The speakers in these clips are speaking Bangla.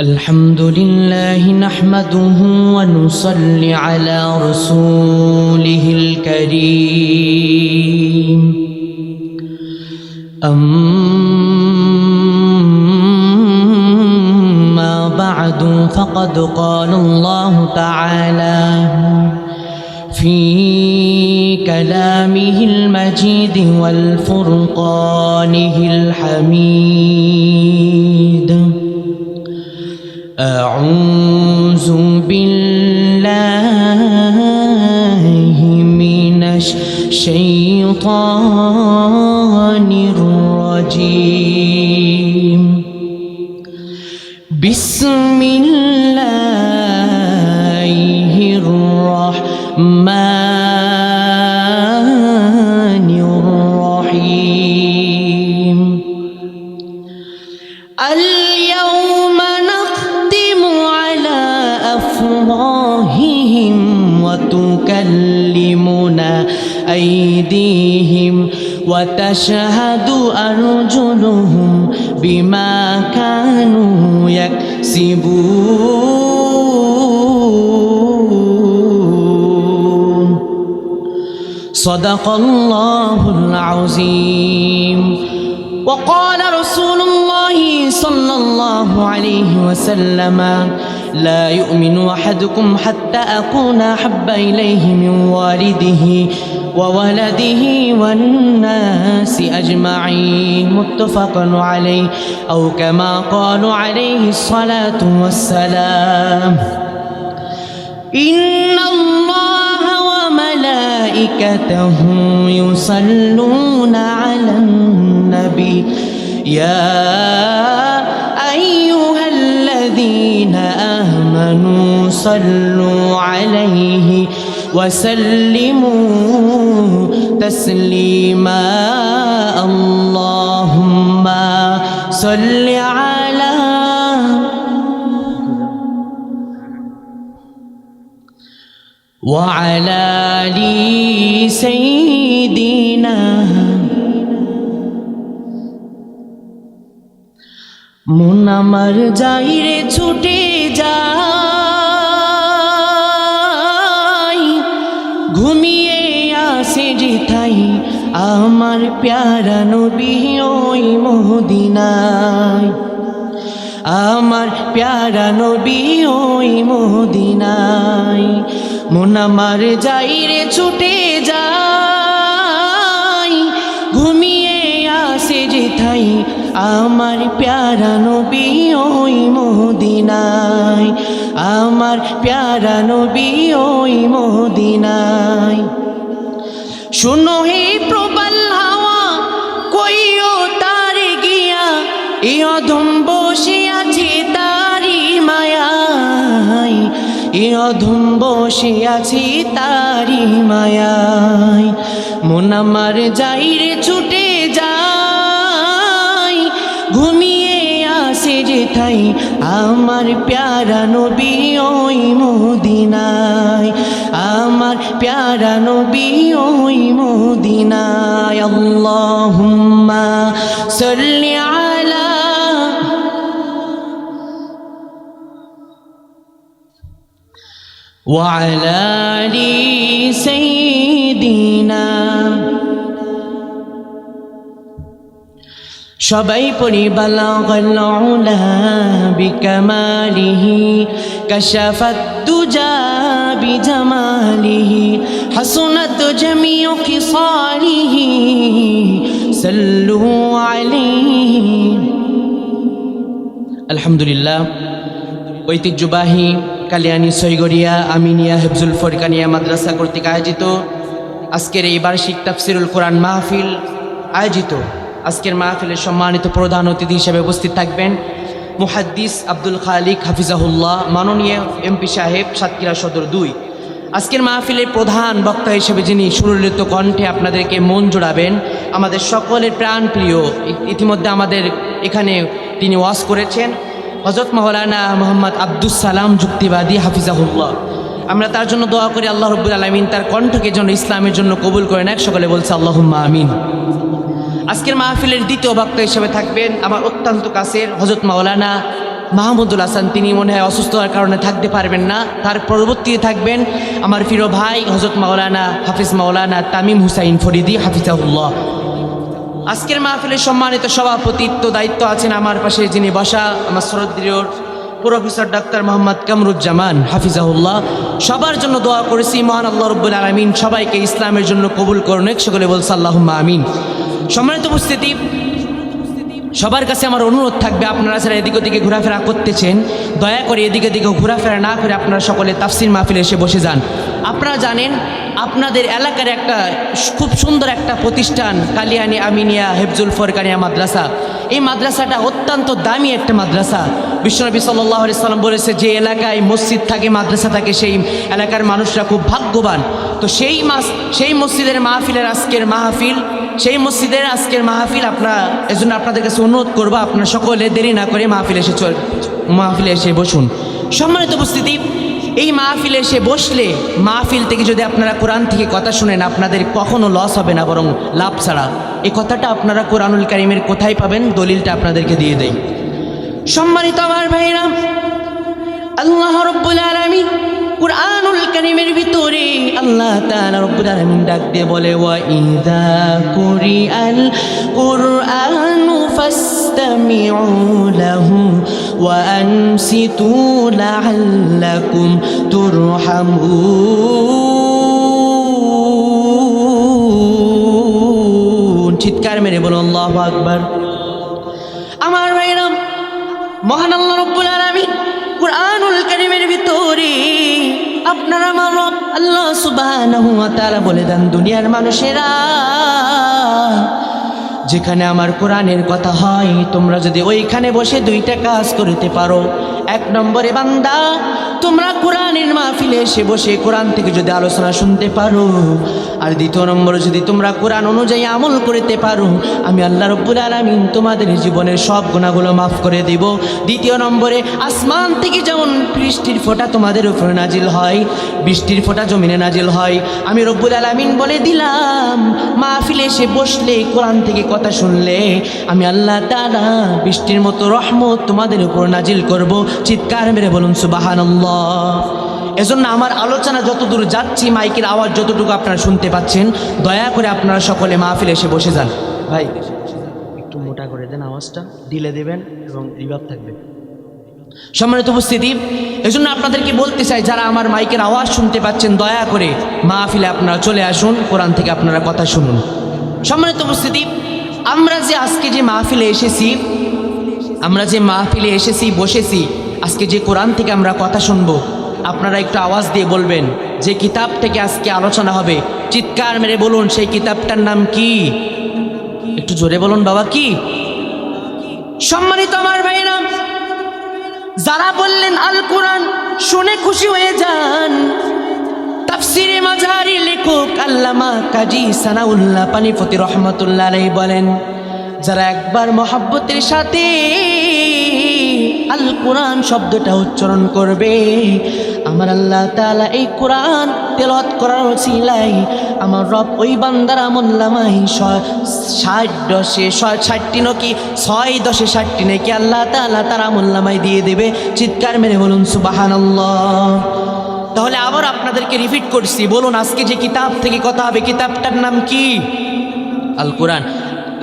الحمد لله نحمده ونصلي على رسوله الكريم أما بعد فقد قال الله تعالى في كلامه المجيد والفرقانه الحميد أعوذ بالله من الشيطان الرجيم بسم الله الرحمن الرحيم اليوم أفواههم وتكلمنا أيديهم وتشهد أرجلهم بما كانوا يكسبون صدق الله العظيم. وقال رسول الله صلى الله عليه وسلم لا يؤمن أحدكم حتى أكون أحب إليه من والده وولده والناس أجمعين متفق عليه أو كما قالوا عليه الصلاة والسلام. إن الله وملائكته يصلون على النبي يا أيها الذين آمنوا صلوا عليه وسلموا تسليما اللهم صل على وعلى آل سيدنا মন আমার যাইরে ছুটে যাই ঘুমিয়ে আসে যেথাই আমার প্যারা নবী ওই মদিনায় আমার প্যারা নবী ওই মদিনায় মন আমার যাইরে ছুটে যাই ঘুমিয়ে আসে যেথাই আমার প্যারা নবী ওই মদিনায় আমার প্যারা নবী ওই মদিনায়। শুনো হে প্রবল হাওয়া কইও তার গিয়া এ অধম বসে আছে তারি মায়ায় এ অধম বসে আছে তারি মায়ায় মন আমার যাইরে ছুটে যায় ঘুমিয়ে আসে যেথাই আমার প্যারা নবী ওই মদিনায় আমার প্যারা নবী ওই মদিনায় আল্লাহুম্মা সাল্লি আলা ওয়া আলা আলি সাইয়্যিদিনা সবাই পড়ি বালাগাল উলা বিকামালিহি কাশাফাত দুজা বিজামালিহি হাসনাত জামিউ খিসালিহি সাল্লু আলাইহি। আলহামদুলিল্লাহ। ঐতিহ্যবাহী কালিয়ানী সৈগরিয়া আমিনিয়া হিফজুল ফরকানিয়া মাদ্রাসা কর্তৃক আয়োজিত আজকের এই বার্ষিক তাফসিরুল কোরআন মাহফিল আয়োজিত আজকের মাহফিলের সম্মানিত প্রধান অতিথি হিসেবে উপস্থিত থাকবেন মুহাদ্দিস আব্দুল খালিক হাফিজাহুল্লাহ মাননীয় এমপি সাহেব সাতক্ষীরা সদর 2। আজকের মাহফিলের প্রধান বক্তা হিসেবে যিনি সুললিত কণ্ঠে আপনাদেরকে মন জোড়াবেন আমাদের সকলের প্রাণ প্রিয় ইতিমধ্যে আমাদের এখানে তিনি ওয়াজ করেছেন হযরত মাওলানা মোহাম্মদ আব্দুস সালাম যুক্তিবাদী হাফিজাহুল্লাহ। আমরা তার জন্য দোয়া করি আল্লাহ রাব্বুল আলামিন তার কণ্ঠকে যেন ইসলামের জন্য কবুল করেন। এক সকলে বলছে আল্লাহুম্মা আমিন। আজকের মাহফিলের দ্বিতীয় বক্তা হিসেবে থাকবেন আমার অত্যন্ত কাছের হযরত মাওলানা মাহমুদুল হাসান, তিনি মনে হয় অসুস্থতার কারণে থাকতে পারবেন না। তার পরবর্তীতে থাকবেন আমার প্রিয় ভাই হযরত মাওলানা হাফিজ মাওলানা তামিম হুসাইন ফরিদি হাফিজাহুল্লাহ। আজকের মাহফিলের সম্মানিত সভাপতিত্ব দায়িত্ব আছেন আমার পাশে যিনি বসা, আমার শ্রদ্ধেয় প্রফেসর ডাক্তার মোহাম্মদ কামরুজ্জামান হাফিজাহুল্লাহ। সবার জন্য দোয়া করেছি, মহান আল্লাহ রাব্বুল আলামিন সবাইকে ইসলামের জন্য কবুল করুন, সকলে বলছে আল্লাহুম্মা আমিন। সম্মানিত উপস্থিতি, সবার কাছে আমার অনুরোধ থাকবে, আপনারা যারা এদিক ওদিকে ঘোরাফেরা করতেছেন, দয়া করে এদিকে দিকে ঘোরাফেরা না করে আপনারা সকলে তাফসির মাহফিলে এসে বসে যান। আপনারা জানেন আপনাদের এলাকার একটা খুব সুন্দর একটা প্রতিষ্ঠান কালিয়ানী আমিনিয়া হেফজুল ফরকানিয়া মাদ্রাসা। এই মাদ্রাসাটা অত্যন্ত দামি একটা মাদ্রাসা। বিশ্বনবী সাল্লাল্লাহু আলাইহি সাল্লাম বলেছে, যে এলাকায় মসজিদ থাকে মাদ্রাসা থাকে সেই এলাকার মানুষরা খুব ভাগ্যবান। তো সেই মসজিদের মাহফিলের আজকের মাহফিল, সেই মসজিদের আজকের মাহফিল আপনারা, এজন্য আপনাদের কাছে অনুরোধ করবো আপনারা সকলে দেরি না করে মাহফিলে এসে বসুন। সম্মানিত উপস্থিতি, এই মাহফিলে এসে বসলে মাহফিল থেকে যদি আপনারা কোরআন থেকে কথা শুনেন আপনাদের কখনো লস হবে না, বরং লাভ ছাড়া। এই কথাটা আপনারা কোরআনুল কারীমের কোথায় পাবেন, দলিলটা আপনাদেরকে দিয়ে দেই। সম্মানিত আমার ভাইরা, আল্লাহ রাব্বুল আলামিন কুরআনুল কারীমের ভিতরে আল্লাহ তাআলা রব্বুল আলামিন ডাক দিয়ে বলে, ওয়া ইযা কুরিআল কুরআনু ফাসতামিউ লাহু ওয়া আনসিতু লাআল্লাকুম তুরহামুন। চিৎকার মেরে বলো আল্লাহু আকবার। আমার ভাইরা, মহান আল্লাহ রাব্বুল আলামিন কুরআনুল কারীমের ভিতরে আপনারা আমার রব আল্লাহ সুবহানাহু ওয়া তাআলা বলে দেন, দুনিয়ার মানুষেরা যেখানে আমার কোরআনের কথা হয় তোমরা যদি ওইখানে বসে দুইটা কাজ করতে পারো। এক নম্বরে বান্দা, তোমরা কোরআনের মাহফিলে এসে বসে কোরআন থেকে যদি আলোচনা শুনতে পারো, আর দ্বিতীয় নম্বরে যদি তোমরা কোরআন অনুযায়ী আমল করতে পারো, আমি আল্লাহ রাব্বুল আলামিন তোমাদের জীবনের সব গুনাহগুলো মাফ করে দেব। দ্বিতীয় নম্বরে, আসমান থেকে যেমন বৃষ্টির ফোঁটা তোমাদের উপরে নাজিল হয়, বৃষ্টির ফোঁটা জমিনে নাজিল হয়, আমি রব্বুল আলামিন বলে দিলাম মাহফিলে এসে বসলে কোরআন থেকে কথা শুনলে আমি আল্লাহ তাআলা বৃষ্টির মতো রহমত তোমাদের উপর নাজিল করব। চিৎকার মেরে বলুন সুবহানাল্লাহ। এজন্য আমার আলোচনা যতদূর যাচ্ছি, মাইকের আওয়াজ যতটুকু আপনারা শুনতে পাচ্ছেন, দয়া করে আপনারা সকলে মাহফিলে এসে বসে যান। ভাই একটু মোটা করে দেন আওয়াজটা, দিলে দেবেন এবং রিভার্ব থাকবে। সম্মানিত উপস্থিতি, এজন্য আপনাদেরকে বলতে চাই, যারা আমার মাইকের আওয়াজ শুনতে পাচ্ছেন দয়া করে মাহফিলে আপনারা চলে আসুন, কোরআন থেকে আপনারা কথা শুনুন। সম্মানিত উপস্থিতি, আমরা যে আজকে যে মাহফিলে এসেছি বসেছি, আজকে যে কোরআন থেকে আমরা কথা শুনবো, আপনারা একটু আওয়াজ দিয়ে বলবেন যে কিতাব থেকে আজকে আলোচনা হবে, চিৎকার মেরে বলুন সেই কিতাবটার নাম কি? একটু জোরে বলুন বাবা, কি? সম্মানিত আমার ভাইরা, যারা বললেন আল কোরআন শুনে খুশি হয়ে যান, তাফসিরে মাঝারি লেখক আল্লামা কাজী সানাউল্লাহ পানিপতি রহমাতুল্লাহ আলাইহি বলেন, যারা একবার মহব্বতের সাথে আল কোরআন শব্দটা উচ্চারণ করবে, আমার আল্লাহ তাআলা এই কোরআন তেলাওয়াত করার ওসিলায় আমার রব ওই বান্দার আমলনামায় 60 নাকি 6 নাকি আল্লাহ তাআলা তার আমলনামায় দিয়ে দেবে। চিৎকার মেরে বলুন সুবহানাল্লাহ। তাহলে আবার আপনাদেরকে রিপিট করছি, বলুন আজকে যে কিতাব থেকে কথা হবে কিতাবটার নাম কি? আল কোরআন।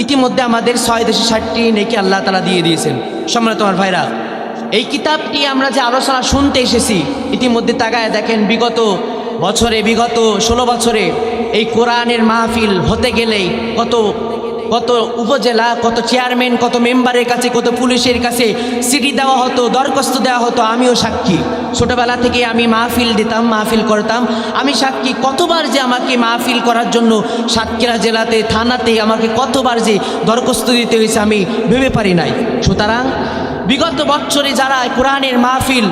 ইতিমধ্যে আমাদের 6 নাকি আল্লাহ তাআলা দিয়ে দিয়েছেন। সম্মানিত আমার ভাইরা, এই কিতাবটি আমরা যে আলোচনা শুনতে এসেছি, ইতিমধ্যে তাকায় দেখেন বিগত 16 বছরে এই কোরআনের মাহফিল হতে গেলেই কত উপজেলা, কত চেয়ারম্যান, কত মেম্বারের কাছে, কত পুলিশের কাছে চিঠি দেওয়া হতো, দরখাস্ত দেওয়া হতো। আমিও সাক্ষী, ছোটবেলা থেকে আমি মাহফিল দিতাম, মাহফিল করতাম। আমি সাক্ষী কতবার যে আমাকে মাহফিল করার জন্য সাতক্ষীরা জেলাতে, থানাতে আমাকে কতবার যে দরখাস্ত দিতে হয়েছে আমি ভেবে পারি নাই। সুতরাং বিগত বছরে যারা কোরআনের মাহফিল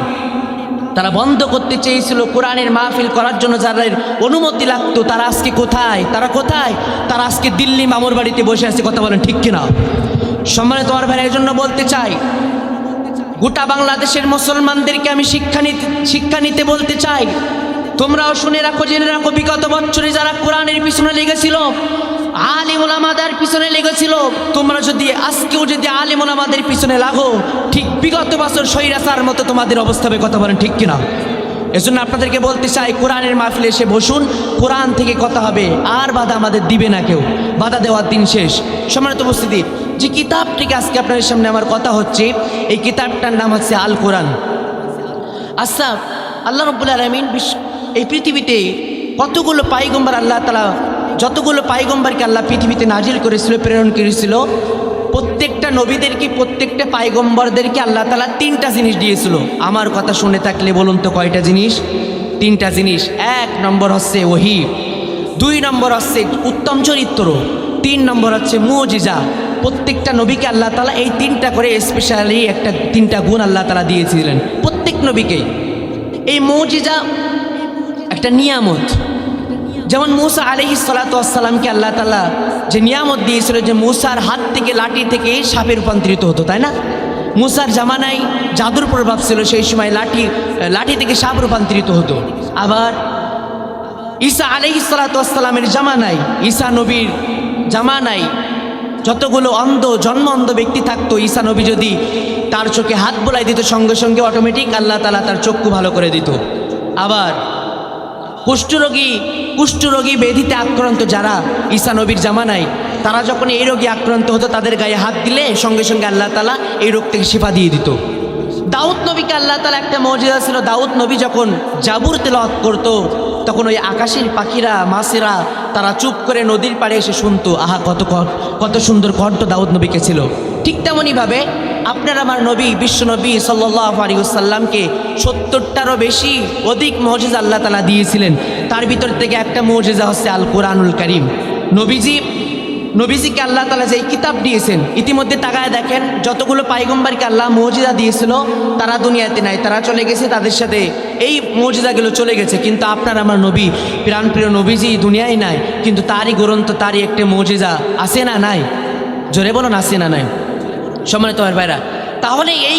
তারা বন্ধ করতে চেয়েছিল, কোরআনের মাহফিল করার জন্য যাদের অনুমতি লাগতো, তারা আজকে কোথায়? তারা আজকে দিল্লি মামুর বাড়িতে বসে আছে। কথা বলেন ঠিক কিনা? সম্মানিত আমার ভাইয়ের জন্য বলতে চাই, গোটা বাংলাদেশের মুসলমানদেরকে আমি শিক্ষা নিতে বলতে চাই, তোমরাও শুনে রাখো, জেনে রাখো, বিগত বছরে যারা কোরআনের পিছনে লেগেছিল আলেম ওলামাদের পিছনে লেগেছিল। তোমরা যদি আজকেও যদি আলেম ওলামাদের পিছনে লাগো, ঠিক বিগত বছর স্বৈরাচার মতো তোমাদের অবস্থা হবে। কথা বলেন ঠিক কিনা? এজন্য আপনাদেরকে বলতে চাই, কোরআনের মাহফিলে এসে বসুন, কোরআন থেকে কথা হবে, আর বাধা আমাদের দিবে না কেউ, বাধা দেওয়ার দিন শেষ। সম্মানিত উপস্থিতি, যে কিতাবটিকে আজকে আপনাদের সামনে আমার কথা হচ্ছে, এই কিতাবটার নাম হচ্ছে আল কোরআন। আচ্ছা, আল্লাহ রাব্বুল আলামিন এই পৃথিবীতে কতগুলো পায়গম্বর আল্লাহ তাআলা, যতগুলো পায়গম্বরকে আল্লাহ পৃথিবীতে নাজিল করেছিল, প্রেরণ করেছিল, প্রত্যেকটা নবীদেরকে, প্রত্যেকটা পায়গম্বরদেরকে আল্লাহ তাআলা 3টা জিনিস দিয়েছিল। আমার কথা শুনে থাকলে বলুন তো কয়টা জিনিস? 3টা জিনিস। 1 নম্বর হচ্ছে ওহী, 2 নম্বর হচ্ছে উত্তম চরিত্র, 3 নম্বর হচ্ছে মুজিজা। প্রত্যেকটা নবীকে আল্লাহ তাআলা এই 3টা করে স্পেশালি 3টা গুণ আল্লাহ তাআলা দিয়েছিলেন প্রত্যেক নবীকেই। এই মুজিজা একটা নিয়ামত। যেমন মূসা আলাইহিস সালাতু ওয়াস সালামকে আল্লাহ তাআলা যে নিয়ামত দিয়েছিল, যে মূসার হাত থেকে, লাঠি থেকে সাপে রূপান্তরিত হতো, তাই না? মূসার জামানায় জাদুর প্রভাব ছিল, সেই সময় লাঠি থেকে সাপ রূপান্তরিত হতো। আবার ঈসা আলাইহিস সালাতু ওয়াস সালামের জামানায়, ঈসা নবীর জামানায় যতগুলো জন্ম অন্ধ ব্যক্তি থাকতো, ঈসা নবী যদি তার চোখে হাত বোলাই দিত, সঙ্গে সঙ্গে অটোমেটিক আল্লাহ তাআলা তার চক্ষু ভালো করে দিত। আবার কুষ্ঠরোগী ব্যাধিতে আক্রান্ত যারা ঈসা নবীর জামানায়, তারা যখন এই রোগে আক্রান্ত হতো, তাদের গায়ে হাত দিলে সঙ্গে সঙ্গে আল্লাহ তাআলা এই রোগ থেকে শিফা দিয়ে দিত। দাউদ নবীকে আল্লাহ তাআলা একটা মুজিজা ছিল, দাউদ নবী যখন জাবুর তেলাওয়াত করতো, তখন ওই আকাশের পাখিরা, মাছেরা, তারা চুপ করে নদীর পাড়ে এসে শুনতো। আহা, কত সুন্দর কণ্ঠ দাউদ নবীকে ছিল। ঠিক তেমনইভাবে আপনার আমার নবী, বিশ্বনবী সাল্লাল্লাহু আলাইহি ওয়াসাল্লামকে 70টারও বেশি অধিক মুজিজা আল্লাহ তাআলা দিয়েছিলেন। তার ভিতর থেকে একটা মুজিজা হচ্ছে আল কোরআনুল কারীম। নবীজিকে আল্লাহ তাআলা যে কিতাব দিয়েছেন, ইতিমধ্যে তাকায় দেখেন যতগুলো পায়গম্বরকে আল্লাহ মুজিজা দিয়েছিল, তারা দুনিয়াতে নাই, তারা চলে গেছে, তাদের সাথে এই মুজিজাগুলো চলে গেছে। কিন্তু আপনার আমার নবী, প্রাণপ্রিয় নবীজি দুনিয়ায় নাই, কিন্তু তারই গ্রন্থ, তারই একটা মুজিজা আছে না নাই? জোরে বলুন, আছে না নাই? সম্মানিত ভাইরা, তাহলে এই